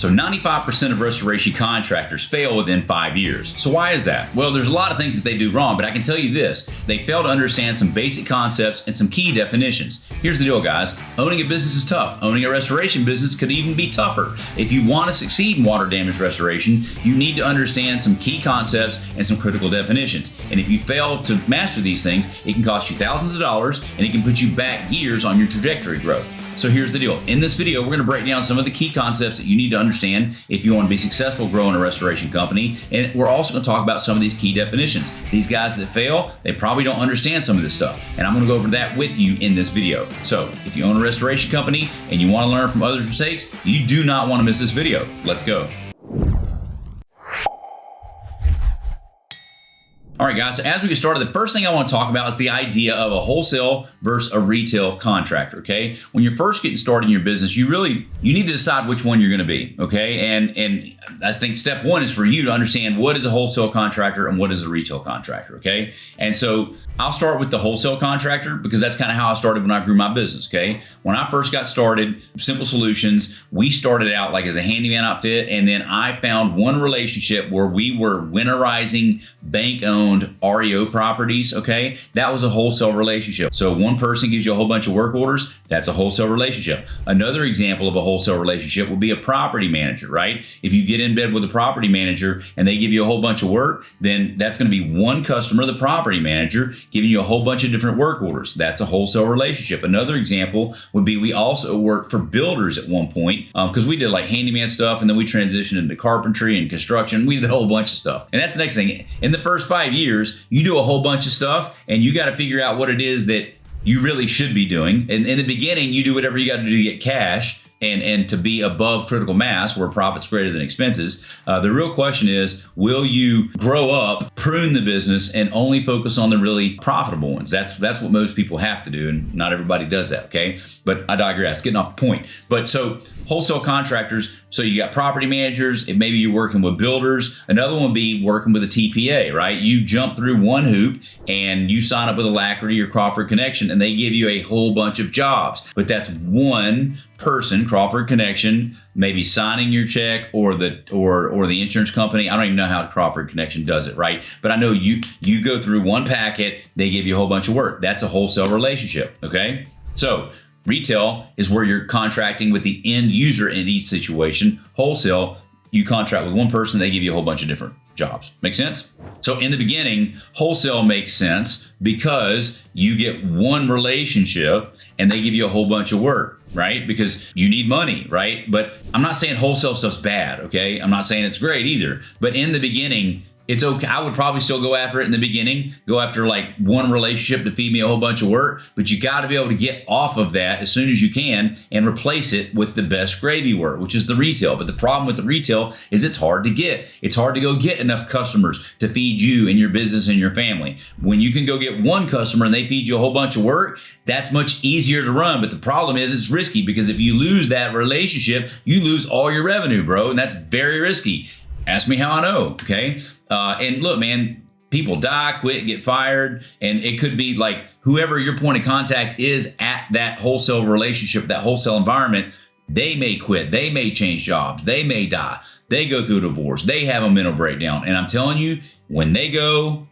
So 95% of restoration contractors fail within 5 years. So why is that? Well, there's a lot of things that they do wrong, but I can tell you this. They fail to understand some basic concepts and some key definitions. Here's the deal, guys. Owning a business is tough. Owning a restoration business could even be tougher. If you want to succeed in water damage restoration, you need to understand some key concepts and some critical definitions. And if you fail to master these things, it can cost you thousands of dollars and it can put you back years on your trajectory growth. So here's the deal. In this video, we're going to break down some of the key concepts that you need to understand if you want to be successful growing a restoration company. And we're also going to talk about some of these key definitions. These guys that fail, they probably don't understand some of this stuff. And I'm going to go over that with you in this video. So if you own a restoration company and you want to learn from others' mistakes, you do not want to miss this video. Let's go. All right, guys, so as we get started, the first thing I want to talk about is the idea of a wholesale versus a retail contractor, okay? When you're first getting started in your business, you need to decide which one you're going to be, okay? And I think step one is for you to understand what is a wholesale contractor and what is a retail contractor, okay? And so I'll start with the wholesale contractor because that's kind of how I started when I grew my business, okay? When I first got started, Simple Solutions, we started out like as a handyman outfit, and then I found one relationship where we were winterizing bank-owned REO properties, okay? That was a wholesale relationship. So one person gives you a whole bunch of work orders, that's a wholesale relationship. Another example of a wholesale relationship would be a property manager, right? If you get in bed with a property manager and they give you a whole bunch of work, then that's going to be one customer, the property manager, giving you a whole bunch of different work orders. That's a wholesale relationship. Another example would be we also worked for builders at one point because we did like handyman stuff, and then we transitioned into carpentry and construction. We did a whole bunch of stuff. And that's the next thing. In the first 5 years, you do a whole bunch of stuff and you got to figure out what it is that you really should be doing. And in the beginning, you do whatever you got to do to get cash and to be above critical mass where profit's greater than expenses. The real question is, will you grow up, prune the business, and only focus on the really profitable ones? That's what most people have to do, and not everybody does that, okay? But I digress, getting off the point. But so wholesale contractors, so you got property managers, maybe you're working with builders. Another one would be working with a TPA, right? You jump through one hoop and you sign up with Alacrity or Crawford Connection, and they give you a whole bunch of jobs. But that's one person, Crawford Connection, maybe signing your check or the insurance company. I don't even know how Crawford Connection does it, right? But I know you go through one packet, they give you a whole bunch of work. That's a wholesale relationship, okay? So retail is where you're contracting with the end user in each situation. Wholesale, you contract with one person, they give you a whole bunch of different jobs. Make sense? So in the beginning, wholesale makes sense because you get one relationship and they give you a whole bunch of work, right? Because you need money, right? But I'm not saying wholesale stuff's bad, okay? I'm not saying it's great either. But in the beginning, it's okay. I would probably still go after it in the beginning, go after like one relationship to feed me a whole bunch of work, but you got to be able to get off of that as soon as you can and replace it with the best gravy work, which is the retail. But the problem with the retail is it's hard to get. It's hard to go get enough customers to feed you and your business and your family. When you can go get one customer and they feed you a whole bunch of work, that's much easier to run. But the problem is it's risky because if you lose that relationship, you lose all your revenue, bro. And that's very risky. Ask me how I know, okay? And look, man, people die, quit, get fired, and it could be like whoever your point of contact is at that wholesale relationship, that wholesale environment, they may quit, they may change jobs, they may die, they go through a divorce, they have a mental breakdown. And I'm telling you, when they go,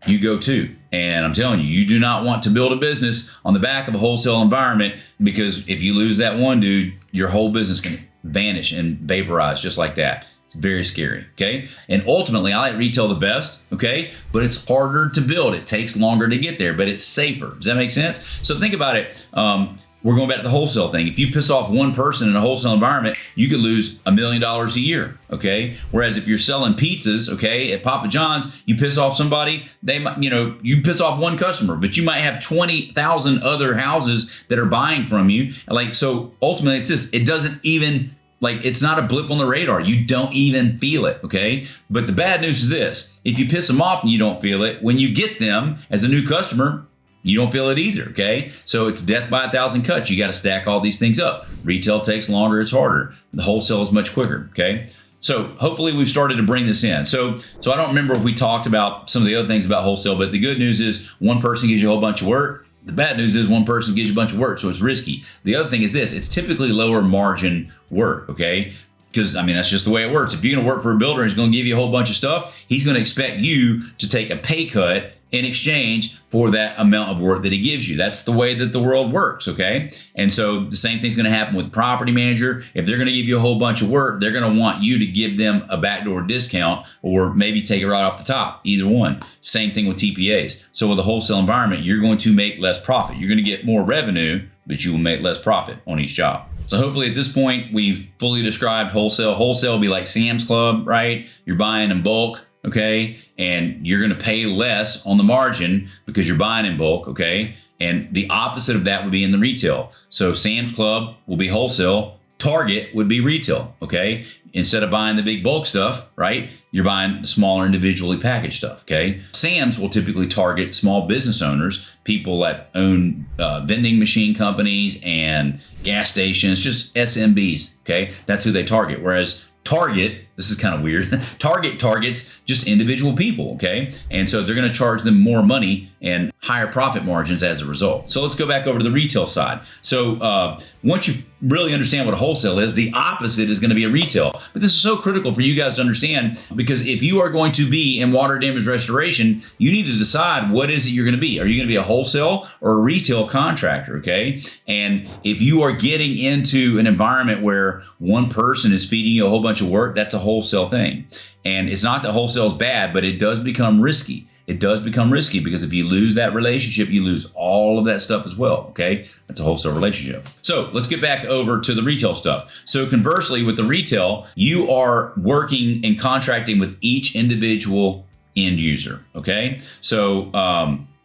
you go too. And I'm telling you, you do not want to build a business on the back of a wholesale environment, because if you lose that one dude, your whole business can vanish and vaporize just like that. It's very scary, okay? And ultimately, I like retail the best, okay? But it's harder to build. It takes longer to get there, but it's safer. Does that make sense? So think about it. We're going back to the wholesale thing. If you piss off one person in a wholesale environment, you could lose $1 million a year, okay? Whereas if you're selling pizzas, okay, at Papa John's, you piss off somebody, they might, you piss off one customer, but you might have 20,000 other houses that are buying from you. Like, so ultimately it's this, it doesn't even, like, it's not a blip on the radar. You don't even feel it, okay? But the bad news is this. If you piss them off and you don't feel it, when you get them as a new customer, you don't feel it either, okay? So it's death by 1,000 cuts. You got to stack all these things up. Retail takes longer, it's harder. The wholesale is much quicker, okay? So hopefully we've started to bring this in. So I don't remember if we talked about some of the other things about wholesale, but the good news is one person gives you a whole bunch of work. The bad news is one person gives you a bunch of work, so it's risky. The other thing is this, it's typically lower margin work, okay? because I mean, that's just the way it works. If you're going to work for a builder and he's going to give you a whole bunch of stuff, he's going to expect you to take a pay cut in exchange for that amount of work that he gives you. That's the way that the world works, okay? And so the same thing's going to happen with the property manager. If they're going to give you a whole bunch of work, they're going to want you to give them a backdoor discount or maybe take it right off the top, either one. Same thing with TPAs. So with a wholesale environment, you're going to make less profit. You're going to get more revenue, but you will make less profit on each job. So hopefully at this point, we've fully described wholesale. Wholesale will be like Sam's Club, right? You're buying in bulk. Okay, and you're going to pay less on the margin because you're buying in bulk, okay? And the opposite of that would be in the retail. So Sam's Club will be wholesale, Target would be retail, okay? Instead of buying the big bulk stuff, right, you're buying the smaller individually packaged stuff, okay? Sam's will typically target small business owners, people that own vending machine companies and gas stations, just SMBs, okay? That's who they target. Whereas Target, this is kind of weird, Target targets just individual people, okay? And so they're going to charge them more money and higher profit margins as a result. So let's go back over to the retail side. So once you really understand what a wholesale is, the opposite is going to be a retail. But this is so critical for you guys to understand, because if you are going to be in water damage restoration, you need to decide what is it you're going to be. Are you going to be a wholesale or a retail contractor, okay? And if you are getting into an environment where one person is feeding you a whole bunch of work, that's a wholesale thing. And it's not that wholesale is bad, but it does become risky. It does become risky because if you lose that relationship, you lose all of that stuff as well, okay? That's a wholesale relationship. So let's get back over to the retail stuff. So conversely, with the retail, you are working and contracting with each individual end user, okay? So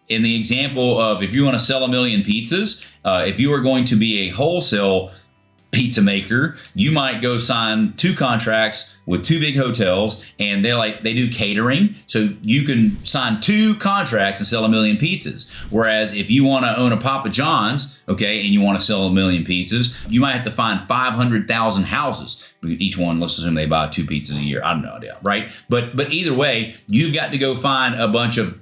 in the example of if you want to sell 1 million pizzas, if you are going to be a wholesale pizza maker, you might go sign 2 contracts with 2 big hotels, and they do catering. So you can sign 2 contracts and sell 1 million pizzas. Whereas if you want to own a Papa John's, okay, and you want to sell 1 million pizzas, you might have to find 500,000 houses. Each one, let's assume they buy 2 pizzas a year. I have no idea, right? But either way, you've got to go find a bunch of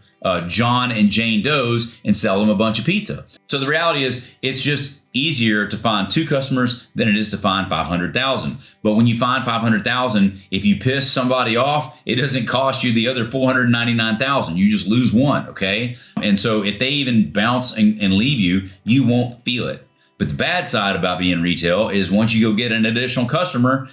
John and Jane Does and sell them a bunch of pizza. So the reality is, it's just easier to find 2 customers than it is to find 500,000. But when you find 500,000, if you piss somebody off, it doesn't cost you the other 499,000. You just lose one, okay? And so if they even bounce and leave you, you won't feel it. But the bad side about being retail is once you go get an additional customer,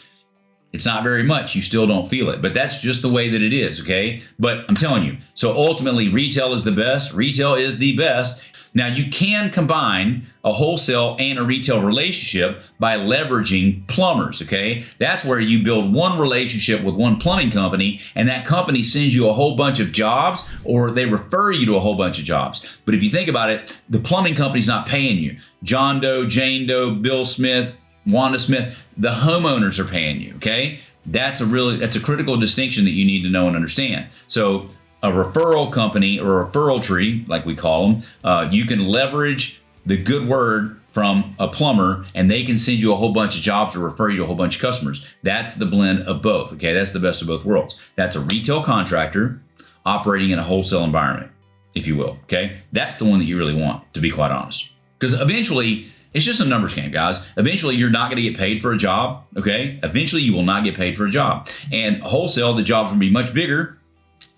it's not very much. You still don't feel it. But that's just the way that it is, okay? But I'm telling you, so ultimately, retail is the best. Retail is the best. Now, you can combine a wholesale and a retail relationship by leveraging plumbers, okay? That's where you build one relationship with one plumbing company, and that company sends you a whole bunch of jobs, or they refer you to a whole bunch of jobs. But if you think about it, the plumbing company's not paying you. John Doe, Jane Doe, Bill Smith, Wanda Smith, the homeowners are paying you, okay? That's a critical distinction that you need to know and understand. So a referral company or a referral tree, like we call them, you can leverage the good word from a plumber, and they can send you a whole bunch of jobs or refer you to a whole bunch of customers. That's the blend of both, okay? That's the best of both worlds. That's a retail contractor operating in a wholesale environment, if you will, okay? That's the one that you really want, to be quite honest. Because eventually, it's just a numbers game, guys. Eventually, you're not going to get paid for a job, okay? Eventually, you will not get paid for a job. And wholesale, the jobs will be much bigger.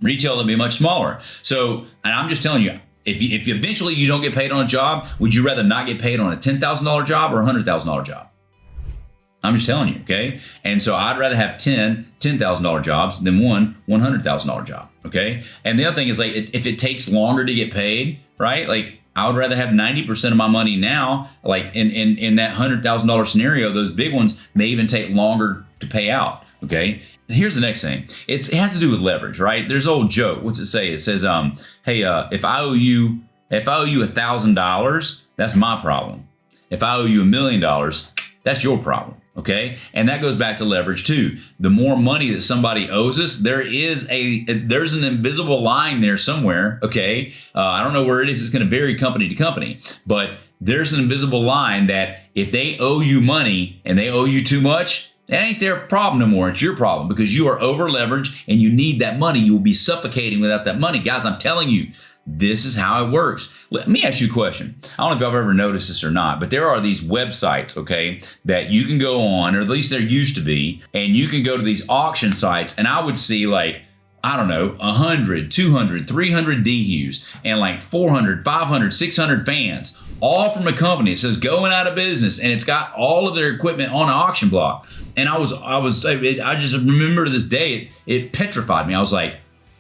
Retail, they'll be much smaller. So, and I'm just telling you, if eventually you don't get paid on a job, would you rather not get paid on a $10,000 job or a $100,000 job? I'm just telling you, okay? And so I'd rather have 10 $10,000 jobs than one $100,000 job, okay? And the other thing is, like, if it takes longer to get paid, right? Like, I would rather have 90% of my money now. Like in that $100,000 scenario, those big ones may even take longer to pay out. Okay. Here's the next thing. It has to do with leverage, right? There's an old joke. What's it say? It says, hey, if I owe you $1,000, that's my problem. If I owe you $1 million, that's your problem. Okay. And that goes back to leverage too. The more money that somebody owes us, there's an invisible line there somewhere. Okay. I don't know where it is. It's going to vary company to company, but there's an invisible line that if they owe you money and they owe you too much, that ain't their problem no more. It's your problem because you are over leveraged and you need that money. You will be suffocating without that money. Guys, I'm telling you, This is how it works. Let me ask you a question. I don't know if y'all have ever noticed this or not, but there are these websites, okay, that you can go on, or at least there used to be, and you can go to these auction sites, and I would see like, I don't know, 100, 200, 300 DUs, and like 400, 500, 600 fans, all from a company. It says going out of business, and it's got all of their equipment on an auction block. And I just remember to this day, it petrified me. I was like,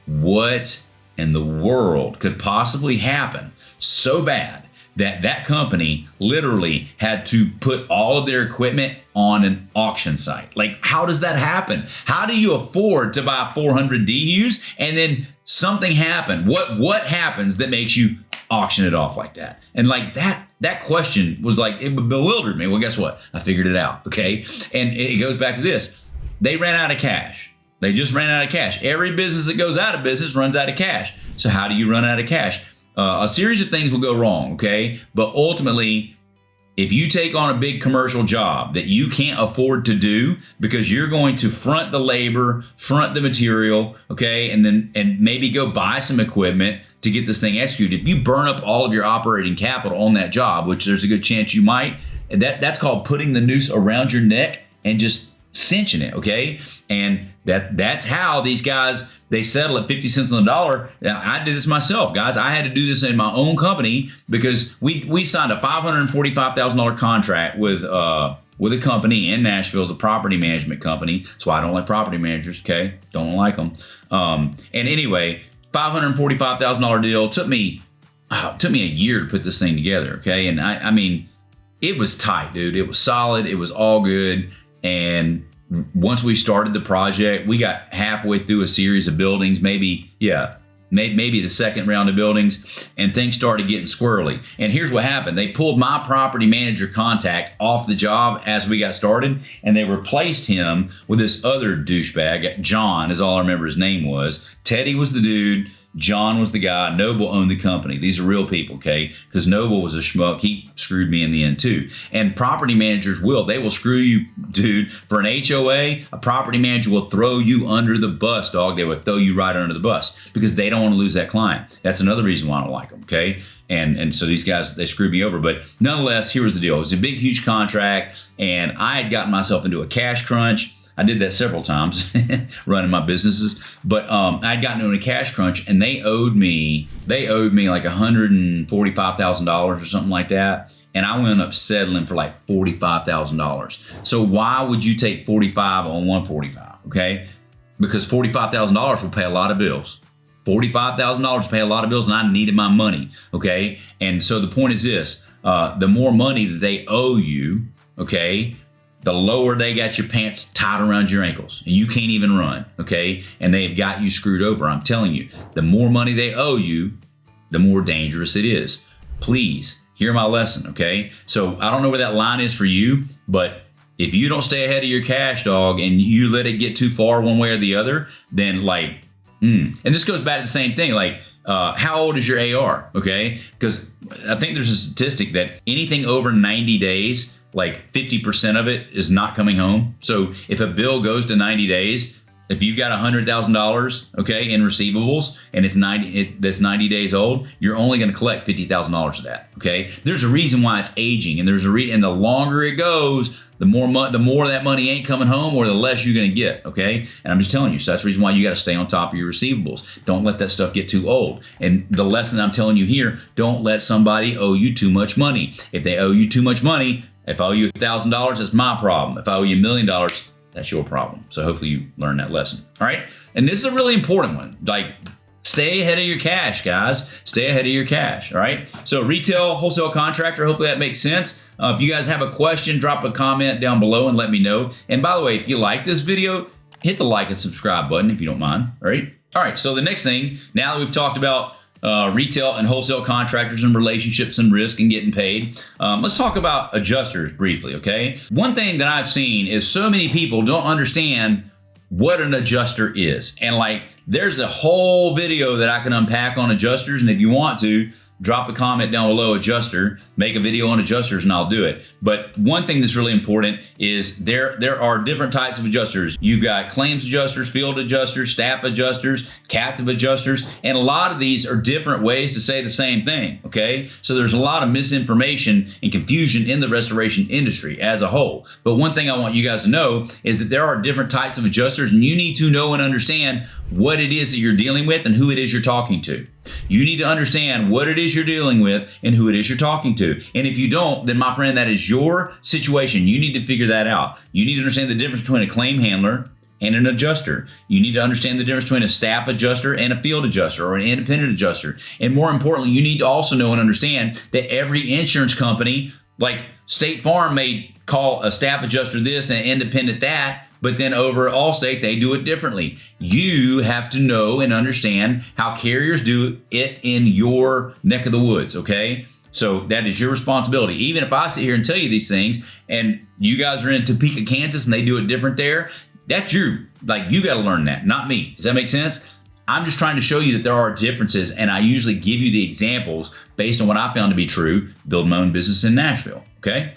what in the world could possibly happen so bad that that company literally had to put all of their equipment on an auction site? Like, how does that happen? How do you afford to buy 400 DUs and then something happened? What happens that makes you auction it off like that? And like that question was like, it bewildered me. Well, guess what? I figured it out, okay? And it goes back to this. They ran out of cash. They just ran out of cash. Every business that goes out of business runs out of cash. So how do you run out of cash? A series of things will go wrong, okay? But ultimately, if you take on a big commercial job that you can't afford to do because you're going to front the labor, front the material, okay, and maybe go buy some equipment to get this thing executed. If you burn up all of your operating capital on that job, which there's a good chance you might, that's called putting the noose around your neck and just cinching it, okay? And that's how these guys, they settle at 50 cents on the dollar. Now, I did this myself, guys. I had to do this in my own company because we signed a $545,000 contract with a company in Nashville. It's a property management company. That's why I don't like property managers, okay? Don't like them. And anyway, $545,000 deal. It took me a year to put this thing together, okay? And I mean, it was tight, dude. It was solid. It was all good. And once we started the project, we got halfway through a series of buildings, maybe the second round of buildings, and things started getting squirrely. And here's what happened. They pulled my property manager contact off the job as we got started, and they replaced him with this other douchebag. John is all I remember his name was. Teddy was the dude. John was the guy. Noble owned the company. These are real people, okay? Because Noble was a schmuck. He screwed me in the end too. And property managers they will screw you, dude. For an HOA, a property manager will throw you under the bus, dog. They will throw you right under the bus because they don't want to lose that client. That's another reason why I don't like them, okay? And so these guys, they screwed me over. But nonetheless, here was the deal. It was a big, huge contract, and I had gotten myself into a cash crunch. I did that several times running my businesses, but I'd gotten into a cash crunch, and they owed me like $145,000 or something like that. And I wound up settling for like $45,000. So why would you take 45 on 145? Okay. Because $45,000 will pay a lot of bills. $45,000 pay a lot of bills, and I needed my money. Okay. And so the point is this, the more money that they owe you, okay, the lower they got your pants tied around your ankles and you can't even run, okay? And they've got you screwed over. I'm telling you, the more money they owe you, the more dangerous it is. Please hear my lesson, okay? So I don't know where that line is for you, but if you don't stay ahead of your cash, dog, and you let it get too far one way or the other, then like, and this goes back to the same thing, like, how old is your AR, okay? Because I think there's a statistic that anything over 90 days, like 50% of it is not coming home. So if a bill goes to 90 days, if you've got $100,000, okay, in receivables, and that's 90 days old, you're only going to collect $50,000 of that, okay? There's a reason why it's aging, and and the longer it goes, the more that money ain't coming home, or the less you're going to get, okay? And I'm just telling you, so that's the reason why you got to stay on top of your receivables. Don't let that stuff get too old. And the lesson I'm telling you here, don't let somebody owe you too much money. If they owe you too much money, if I owe you $1,000, it's my problem. If I owe you $1 million, that's your problem. So hopefully you learn that lesson. All right. And this is a really important one. Like, stay ahead of your cash, guys. Stay ahead of your cash. All right. So retail, wholesale contractor, hopefully that makes sense. If you guys have a question, drop a comment down below and let me know. And by the way, if you like this video, hit the like and subscribe button if you don't mind. All right. All right. So the next thing, now that we've talked about retail and wholesale contractors and relationships and risk and getting paid, let's talk about adjusters briefly, okay? One thing that I've seen is so many people don't understand what an adjuster is. And like, there's a whole video that I can unpack on adjusters, and if you want to, drop a comment down below, adjuster, make a video on adjusters, and I'll do it. But one thing that's really important is there are different types of adjusters. You've got claims adjusters, field adjusters, staff adjusters, captive adjusters, and a lot of these are different ways to say the same thing, okay? So there's a lot of misinformation and confusion in the restoration industry as a whole. But one thing I want you guys to know is that there are different types of adjusters, and you need to know and understand what it is that you're dealing with and who it is you're talking to. You need to understand what it is you're dealing with and who it is you're talking to. And if you don't, then my friend, that is your situation. You need to figure that out. You need to understand the difference between a claim handler and an adjuster. You need to understand the difference between a staff adjuster and a field adjuster or an independent adjuster. And more importantly, you need to also know and understand that every insurance company, like State Farm, may call a staff adjuster this and an independent that, but then over at Allstate, they do it differently. You have to know and understand how carriers do it in your neck of the woods, okay? So that is your responsibility. Even if I sit here and tell you these things and you guys are in Topeka, Kansas and they do it different there, that's you got to learn that, not me. Does that make sense? I'm just trying to show you that there are differences, and I usually give you the examples based on what I found to be true, building my own business in Nashville, okay?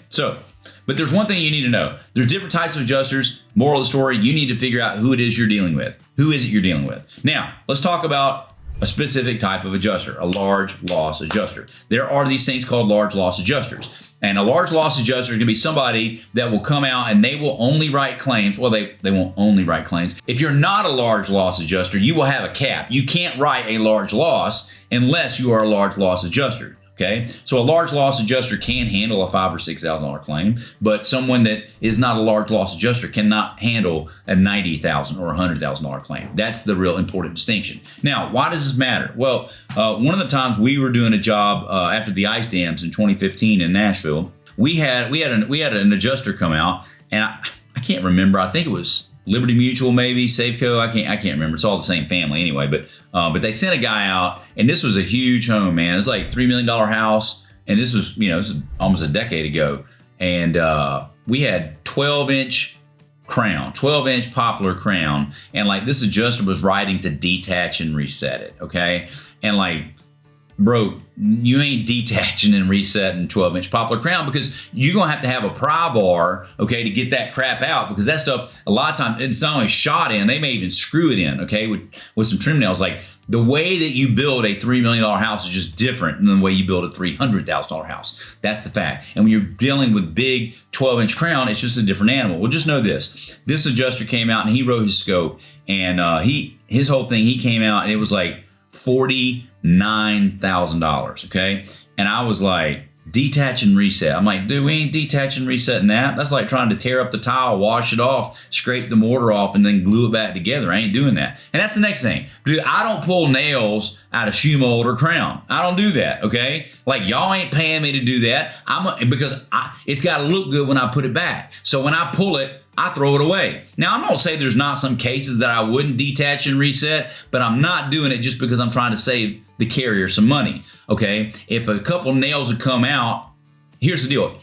But there's one thing you need to know. There's different types of adjusters. Moral of the story, you need to figure out who it is you're dealing with. Who is it you're dealing with? Now, let's talk about a specific type of adjuster, a large loss adjuster. There are these things called large loss adjusters. And a large loss adjuster is going to be somebody that will come out and they will only write claims. Well, they won't only write claims. If you're not a large loss adjuster, you will have a cap. You can't write a large loss unless you are a large loss adjuster. Okay, so a large loss adjuster can handle a $5,000 or $6,000 claim, but someone that is not a large loss adjuster cannot handle a $90,000 or $100,000 claim. That's the real important distinction. Now, why does this matter? Well, one of the times we were doing a job after the ice dams in 2015 in Nashville, we had an adjuster come out, and I can't remember. I think it was Liberty Mutual, maybe Safeco. I can't remember. It's all the same family anyway. But they sent a guy out, and this was a huge home, man. It's like $3 million house, and this was almost a decade ago. And we had 12-inch crown, 12-inch poplar crown, and like this adjuster was writing to detach and reset it. Okay, and like, bro, you ain't detaching and resetting 12-inch poplar crown, because you're going to have a pry bar, okay, to get that crap out, because that stuff, a lot of times, it's not only shot in, they may even screw it in, okay, with some trim nails. Like, the way that you build a $3 million house is just different than the way you build a $300,000 house. That's the fact. And when you're dealing with big 12-inch crown, it's just a different animal. Well, just know this. This adjuster came out and he wrote his scope, and his whole thing, he came out and it was like $49,000, okay? And I was like, detach and reset. I'm like, dude, we ain't detaching and resetting that. That's like trying to tear up the tile, wash it off, scrape the mortar off, and then glue it back together. I ain't doing that. And that's the next thing. Dude, I don't pull nails out of shoe mold or crown. I don't do that, okay? Like, y'all ain't paying me to do that. Because it's got to look good when I put it back. So when I pull it, I throw it away. Now, I'm not say there's not some cases that I wouldn't detach and reset, but I'm not doing it just because I'm trying to save the carrier some money, okay? If a couple nails would come out, here's the deal.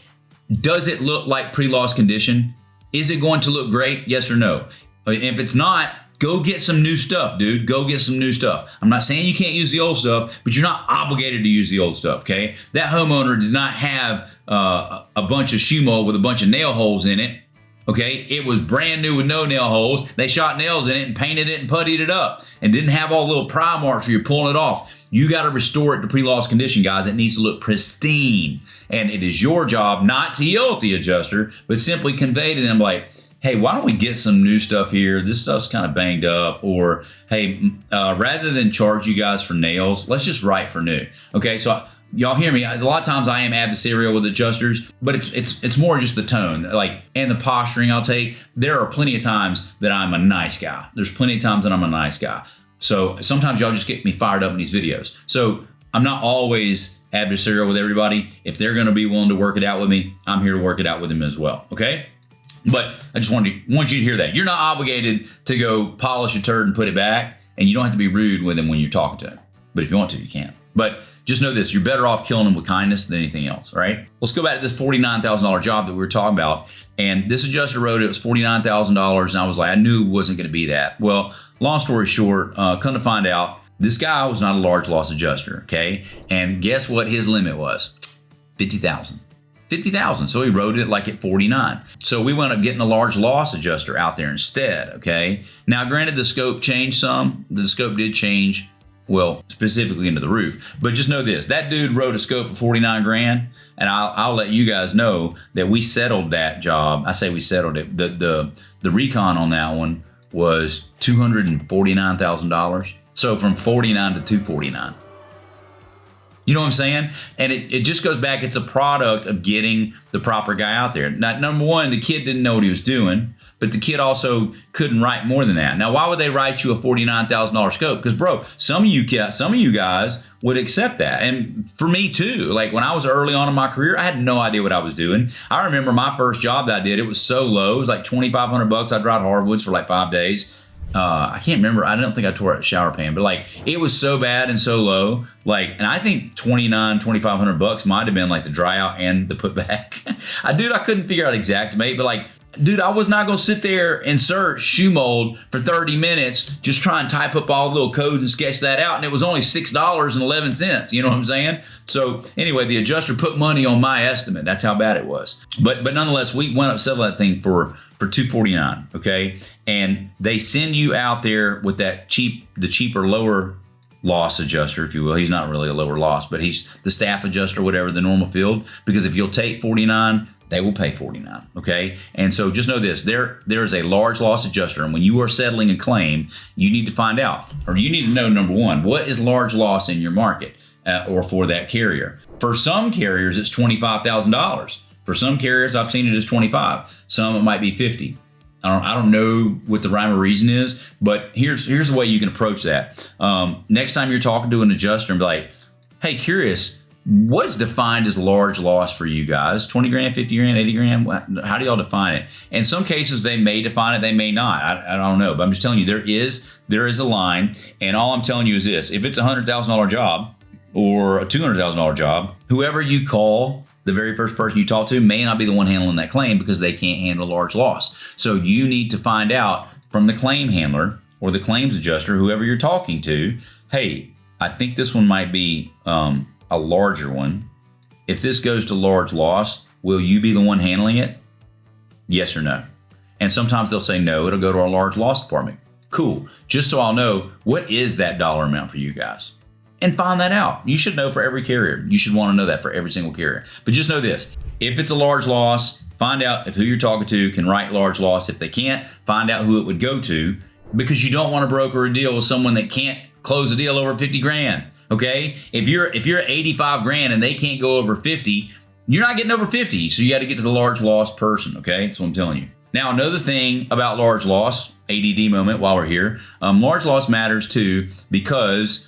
Does it look like pre-loss condition? Is it going to look great? Yes or no? If it's not, go get some new stuff, dude. Go get some new stuff. I'm not saying you can't use the old stuff, but you're not obligated to use the old stuff, okay? That homeowner did not have a bunch of shoe mold with a bunch of nail holes in it. Okay, it was brand new with no nail holes. They shot nails in it and painted it and puttied it up and didn't have all the little pry marks where you're pulling it off. You got to restore it to pre-loss condition, guys. It needs to look pristine. And it is your job not to yell at the adjuster, but simply convey to them like, hey, why don't we get some new stuff here? This stuff's kind of banged up. Or, hey, rather than charge you guys for nails, let's just write for new. Okay, so y'all hear me. A lot of times I am adversarial with adjusters, but it's more just the tone, like, and the posturing I'll take. There are plenty of times that I'm a nice guy. There's plenty of times that I'm a nice guy. So sometimes y'all just get me fired up in these videos. So I'm not always adversarial with everybody. If they're going to be willing to work it out with me, I'm here to work it out with them as well. Okay. But I just want you to hear that. You're not obligated to go polish a turd and put it back, and you don't have to be rude with them when you're talking to them. But if you want to, you can. But just know this, you're better off killing them with kindness than anything else, all right? Let's go back to this $49,000 job that we were talking about. And this adjuster wrote it was $49,000, and I was like, I knew it wasn't going to be that. Well, long story short, come to find out, This guy was not a large loss adjuster, okay? And guess what his limit was? 50,000. 50,000. So he wrote it like at 49. So we wound up getting a large loss adjuster out there instead, okay? Now, granted, the scope changed some. The scope did change, well, specifically into the roof. But just know this, that dude wrote a scope for 49 grand, and I'll let you guys know that we settled that job. I say we settled it. The recon on that one was $249,000. So from 49 to 249. You know what I'm saying? And it just goes back, it's a product of getting the proper guy out there. Now, number one, the kid didn't know what he was doing, but the kid also couldn't write more than that. Now, why would they write you a $49,000 scope? Because, bro, some of you guys would accept that. And for me, too. Like, when I was early on in my career, I had no idea what I was doing. I remember my first job that I did, it was so low. It was like $2,500. I dried hardwoods for like 5 days. I can't remember. I don't think I tore a shower pan, but like it was so bad and so low. Like, and I think $2,500 might have been like the dry out and the put back. I couldn't figure out xactimate, but like, dude, I was not going to sit there and search shoe mold for 30 minutes, just try and type up all the little codes and sketch that out. And it was only $6.11. You know what I'm saying? So anyway, the adjuster put money on my estimate. That's how bad it was. But nonetheless, we went up settling that thing for $249, okay? And they send you out there with the cheaper, lower loss adjuster, if you will. He's not really a lower loss, but he's the staff adjuster, whatever, the normal field. Because if you'll take 49, they will pay 49, okay? And so just know this, there is a large loss adjuster, and when you are settling a claim, you need to find out, or you need to know, number one, what is large loss in your market or for that carrier? For some carriers, it's $25,000. For some carriers, I've seen it as 25. Some it might be 50. I don't know what the rhyme or reason is, but here's the way you can approach that. Next time you're talking to an adjuster and be like, hey, curious, what's defined as large loss for you guys? 20 grand, 50 grand, 80 grand? How do y'all define it? In some cases, they may define it, they may not. I don't know, but I'm just telling you, there is a line, and all I'm telling you is this. If it's a $100,000 job or a $200,000 job, whoever you call, the very first person you talk to may not be the one handling that claim because they can't handle large loss. So you need to find out from the claim handler or the claims adjuster, whoever you're talking to, hey, I think this one might be a larger one. If this goes to large loss, will you be the one handling it? Yes or no? And sometimes they'll say no, it'll go to our large loss department. Cool. Just so I'll know, what is that dollar amount for you guys? And find that out. You should know for every carrier. You should want to know that for every single carrier. But just know this, if it's a large loss, find out if who you're talking to can write large loss. If they can't, find out who it would go to, because you don't want to broker a deal with someone that can't close a deal over 50 grand. Okay? If you're at 85 grand and they can't go over 50, you're not getting over 50. So you got to get to the large loss person. Okay? That's what I'm telling you. Now, another thing about large loss, ADD moment while we're here, large loss matters too, because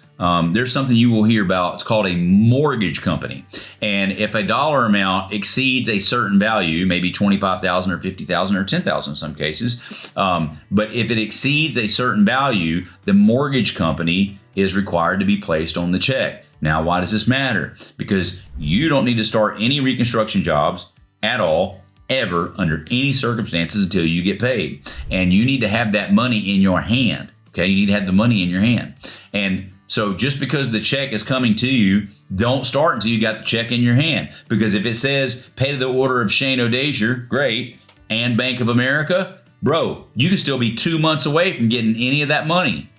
there's something you will hear about. It's called a mortgage company. And if a dollar amount exceeds a certain value, maybe 25,000 or 50,000 or 10,000 in some cases, but if it exceeds a certain value, the mortgage company is required to be placed on the check. Now, why does this matter? Because you don't need to start any reconstruction jobs at all, ever, under any circumstances until you get paid. And you need to have that money in your hand. Okay, you need to have the money in your hand. And so just because the check is coming to you, don't start until you got the check in your hand. Because if it says pay to the order of Shane O'Dazier, great, and Bank of America, bro, you can still be 2 months away from getting any of that money.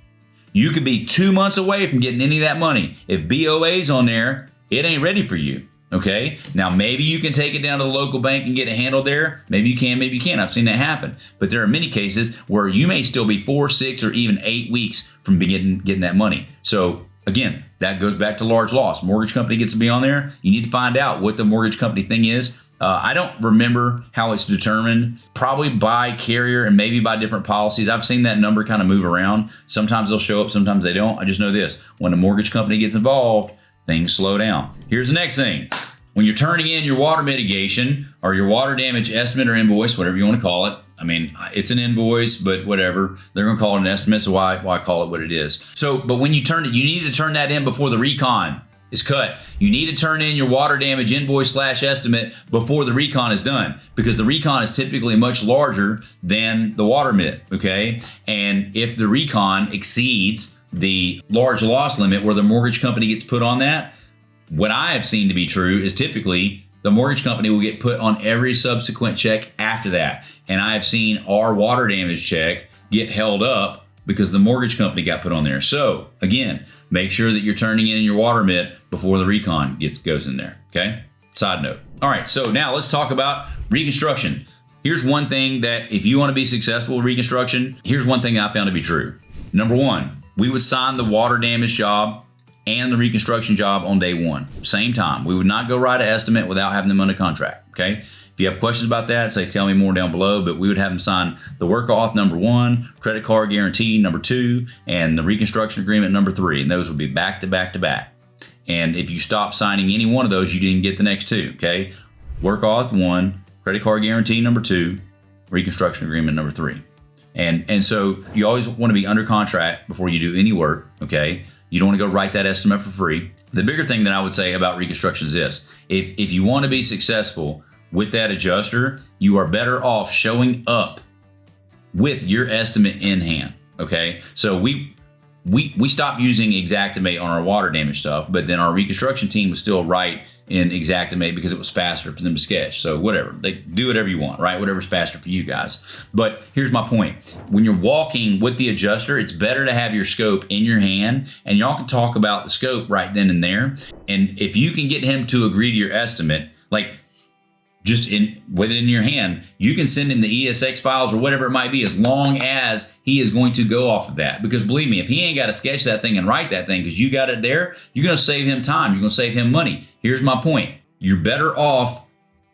You could be 2 months away from getting any of that money. If BOA's on there, it ain't ready for you. Okay, now maybe you can take it down to the local bank and get it handled there. Maybe you can, maybe you can't. I've seen that happen. But there are many cases where you may still be 4, 6, or even 8 weeks from getting that money. So again, that goes back to large loss. Mortgage company gets to be on there. You need to find out what the mortgage company thing is. I don't remember how it's determined, probably by carrier and maybe by different policies. I've seen that number kind of move around. Sometimes they'll show up, sometimes they don't. I just know this, when a mortgage company gets involved, things slow down. Here's the next thing. When you're turning in your water mitigation or your water damage estimate or invoice, whatever you want to call it, I mean, it's an invoice, but whatever. They're going to call it an estimate, so why call it what it is? So, but when you turn it, you need to turn that in before the recon is cut. You need to turn in your water damage invoice / estimate before the recon is done, because the recon is typically much larger than the water mit, okay? And if the recon exceeds the large loss limit where the mortgage company gets put on that, what I have seen to be true is typically the mortgage company will get put on every subsequent check after that. And I have seen our water damage check get held up because the mortgage company got put on there. So again, make sure that you're turning in your water MIT before the recon goes in there, okay? Side note. All right, so now let's talk about reconstruction. Here's one thing that if you want to be successful with reconstruction, here's one thing I found to be true. Number one, we would sign the water damage job and the reconstruction job on day one, same time. We would not go write an estimate without having them under contract, okay? If you have questions about that, say tell me more down below, but we would have them sign the work off number one, credit card guarantee number two, and the reconstruction agreement number three, and those would be back to back to back. And if you stop signing any one of those, you didn't get the next two, okay? Work off one, credit card guarantee number two, reconstruction agreement number three. And so you always want to be under contract before you do any work, okay? You don't want to go write that estimate for free. The bigger thing that I would say about reconstruction is this. If you want to be successful with that adjuster, you are better off showing up with your estimate in hand, okay? So we stopped using xactimate on our water damage stuff, but then our reconstruction team was still write in xactimate because it was faster for them to sketch. So whatever, they do whatever you want, right? Whatever's faster for you guys. But here's my point. When you're walking with the adjuster, it's better to have your scope in your hand and y'all can talk about the scope right then and there. And if you can get him to agree to your estimate, like just with it in your hand, you can send in the ESX files or whatever it might be, as long as he is going to go off of that. Because believe me, if he ain't got to sketch that thing and write that thing because you got it there, you're going to save him time. You're going to save him money. Here's my point. You're better off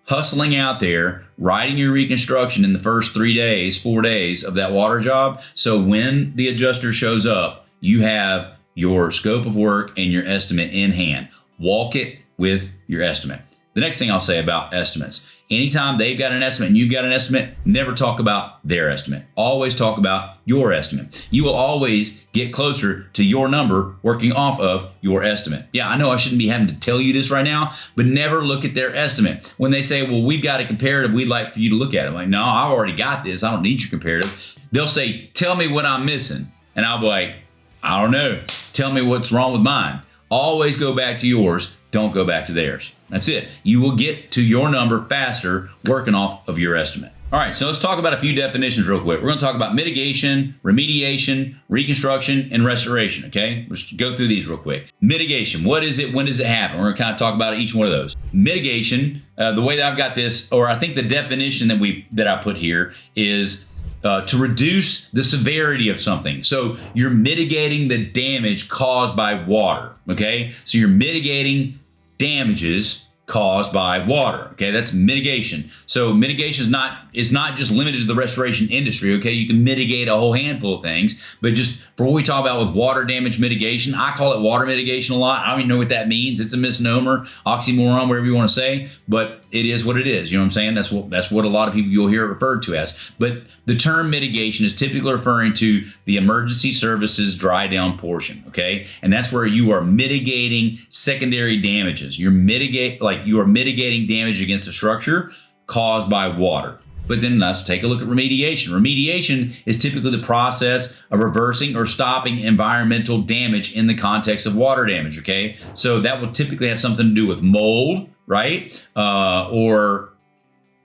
hustling out there, writing your reconstruction in the first 3 days, 4 days of that water job. So when the adjuster shows up, you have your scope of work and your estimate in hand. Walk it with your estimate. The next thing I'll say about estimates, anytime they've got an estimate and you've got an estimate, never talk about their estimate. Always talk about your estimate. You will always get closer to your number working off of your estimate. Yeah, I know I shouldn't be having to tell you this right now, but never look at their estimate. When they say, well, we've got a comparative, we'd like for you to look at it. I'm like, no, I've already got this. I don't need your comparative. They'll say, tell me what I'm missing. And I'll be like, I don't know. Tell me what's wrong with mine. Always go back to yours. Don't go back to theirs. That's it. You will get to your number faster working off of your estimate. All right, so let's talk about a few definitions real quick. We're going to talk about mitigation, remediation, reconstruction, and restoration, okay? Let's go through these real quick. Mitigation, what is it? When does it happen? We're going to kind of talk about each one of those. Mitigation, the way that I've got this, or I think the definition that I put here is to reduce the severity of something. So you're mitigating the damage caused by water, okay? So you're mitigating damages caused by water, okay? That's mitigation. So mitigation is not just limited to the restoration industry, okay? You can mitigate a whole handful of things, but just for what we talk about with water damage mitigation, I call it water mitigation a lot. I don't even know what that means. It's a misnomer, oxymoron, whatever you want to say, but it is what it is. You know what I'm saying? That's what a lot of people you'll hear it referred to as. But the term mitigation is typically referring to the emergency services dry down portion, okay? And that's where you are mitigating secondary damages. You are mitigating damage against a structure caused by water. But then let's take a look at remediation. Remediation is typically the process of reversing or stopping environmental damage in the context of water damage, okay? So that will typically have something to do with mold, right? Or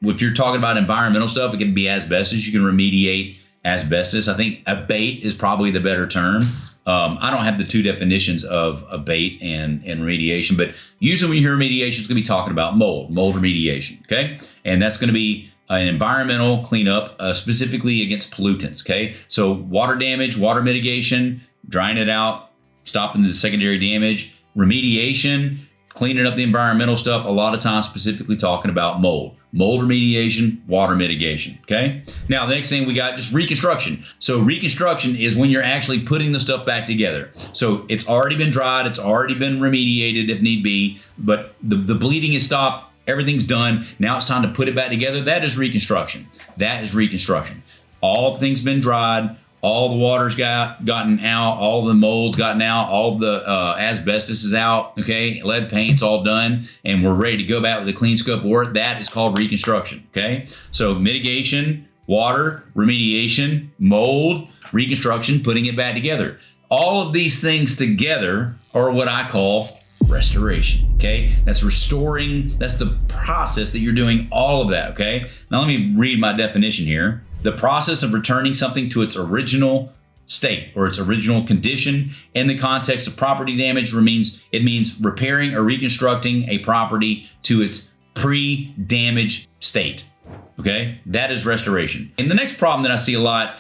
if you're talking about environmental stuff, it can be asbestos. You can remediate asbestos. I think abate is probably the better term. I don't have the two definitions of abate and remediation, but usually when you hear remediation, it's going to be talking about mold remediation, okay? And that's going to be an environmental cleanup, specifically against pollutants, okay? So water damage, water mitigation, drying it out, stopping the secondary damage. Remediation, cleaning up the environmental stuff, a lot of times specifically talking about mold remediation, water mitigation, okay? Now, the next thing we got, just reconstruction. So reconstruction is when you're actually putting the stuff back together. So it's already been dried, it's already been remediated if need be, but the bleeding is stopped, everything's done. Now it's time to put it back together. That is reconstruction. That is reconstruction. All things been dried, all the water's gotten out, all the mold's gotten out, all the asbestos is out, okay? Lead paint's all done, and we're ready to go back with a clean scope of work. That is called reconstruction, okay? So mitigation, water, remediation, mold, reconstruction, putting it back together. all of these things together are what I call restoration, okay? That's restoring, that's the process that you're doing all of that, okay? Now let me read my definition here. The process of returning something to its original state or its original condition in the context of property damage it means repairing or reconstructing a property to its pre-damage state. Okay, that is restoration. And the next problem that I see a lot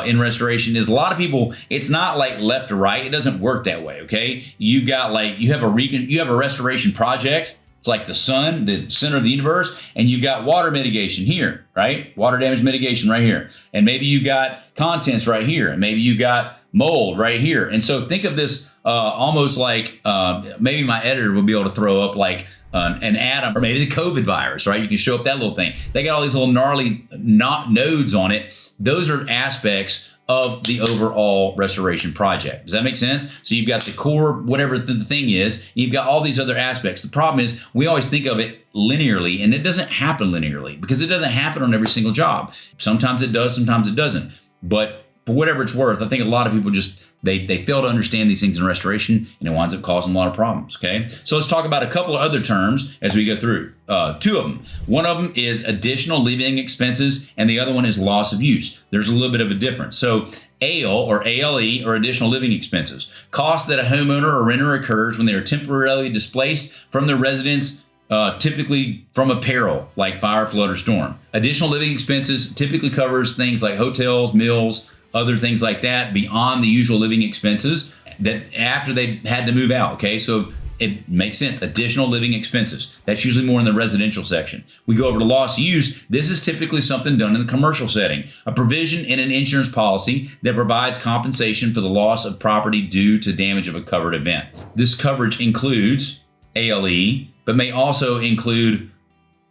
in restoration is a lot of people, it's not like left to right. It doesn't work that way. Okay, you have a restoration project. It's like the sun, the center of the universe, and you've got water mitigation here, right? Water damage mitigation right here. And maybe you got contents right here, and maybe you got mold right here. And so think of this almost like maybe my editor would be able to throw up like an atom, or maybe the COVID virus, right? You can show up that little thing. They got all these little gnarly nodes on it. Those are aspects of the overall restoration project. Does that make sense? So you've got the core, whatever the thing is, you've got all these other aspects. The problem is we always think of it linearly, and it doesn't happen linearly because it doesn't happen on every single job. Sometimes it does, sometimes it doesn't. But for whatever it's worth, I think a lot of people just, they fail to understand these things in restoration, and it winds up causing a lot of problems, okay? So let's talk about a couple of other terms as we go through. Two of them. One of them is additional living expenses, and the other one is loss of use. There's a little bit of a difference. So ALE or ALE or additional living expenses, costs that a homeowner or renter incurs when they are temporarily displaced from their residence, typically from a peril like fire, flood, or storm. Additional living expenses typically covers things like hotels, meals, other things like that beyond the usual living expenses that after they had to move out, okay? So it makes sense. Additional living expenses. That's usually more in the residential section. We go over to loss of use. This is typically something done in the commercial setting. A provision in an insurance policy that provides compensation for the loss of property due to damage of a covered event. This coverage includes ALE, but may also include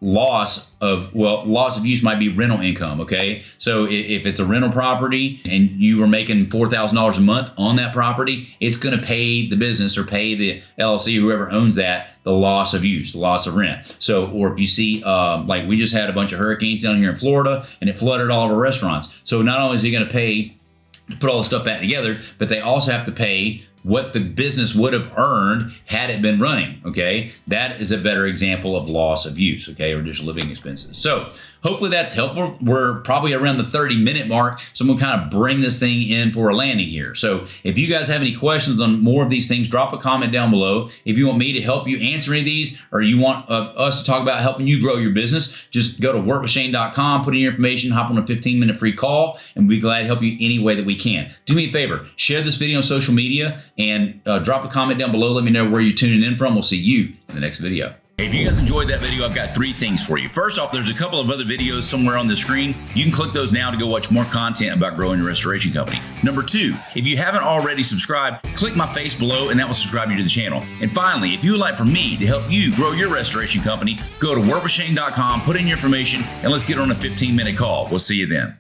loss of use might be rental income, okay? So if it's a rental property and you were making $4,000 a month on that property, it's going to pay the business or pay the LLC, whoever owns that, the loss of use, the loss of rent. So, or if you see, like we just had a bunch of hurricanes down here in Florida and it flooded all of our restaurants. So not only is he going to pay to put all the stuff back together, but they also have to pay what the business would have earned had it been running, okay? That is a better example of loss of use, okay, or additional living expenses. So hopefully that's helpful. We're probably around the 30-minute mark, so I'm gonna kind of bring this thing in for a landing here. So if you guys have any questions on more of these things, drop a comment down below. If you want me to help you answer any of these, or you want us to talk about helping you grow your business, just go to workwithshane.com, put in your information, hop on a 15-minute free call, and we'll be glad to help you any way that we can. Do me a favor, share this video on social media, and drop a comment down below. Let me know where you're tuning in from. We'll see you in the next video. If you guys enjoyed that video, I've got 3 things for you. First off, there's a couple of other videos somewhere on the screen. You can click those now to go watch more content about growing your restoration company. Number 2, if you haven't already subscribed, click my face below and that will subscribe you to the channel. And finally, if you would like for me to help you grow your restoration company, go to workwithshane.com, put in your information, and let's get on a 15-minute call. We'll see you then.